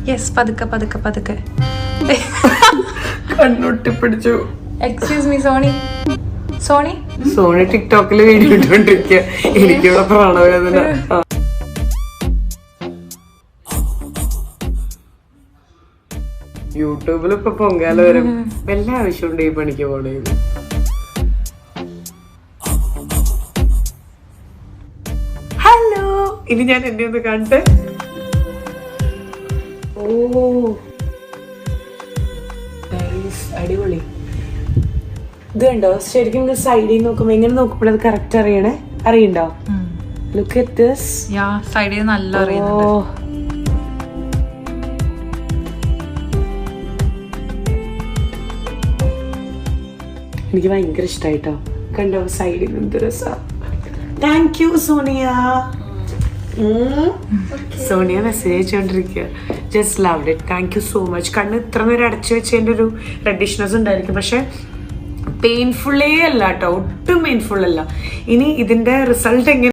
Yes, പതുക്കെ പതുക്കെ പതുക്കെ. കണ്ണൊട്ടിപ്പിടിച്ചു. Excuse me Sony. സോണി സോണി ടിക്ടോക്കില് വീഡിയോ ഇട്ടോണ്ടിരിക്കുക. എനിക്കിവിടെ പ്രാണവേദന. യൂട്യൂബിൽ ഇപ്പൊ പൊങ്കാല വരും. വല്ല ആവശ്യമുണ്ട് ഈ പണിക്ക് പോണേന്ന്. ഹലോ, ഇനി ഞാൻ എന്നെ ഒന്ന് കാണട്ടെ. ഓ അടിപൊളി. ഇത് കണ്ടോ, ശരിക്കും സൈഡിൽ നോക്കുമ്പോ എങ്ങനെ നോക്കുമ്പോഴത് കറക്റ്റ് അറിയണ്ടോ? Look at this. സൈഡിൽ നല്ല അറിയുന്നുണ്ട്. എനിക്ക് ഭയങ്കര ഇഷ്ടായിട്ടോ. കണ്ടോ സൈഡിൽ എന്ത് രസാ. Thank you Sonia. Sonia message അയച്ചുകൊണ്ടിരിക്കുക. Just loved it. Thank you so much. കണ്ണ് ഇത്ര നേരം അടച്ചു വെച്ചതിൻ്റെ ഒരു റെഡിഷ്നെസ് ഉണ്ടായിരിക്കും, പക്ഷെ പെയിൻഫുള്ളേ അല്ല കേട്ടോ, ഒട്ടും പെയിൻഫുൾ അല്ല. ഇനി ഇതിന്റെ റിസൾട്ട് എങ്ങനെ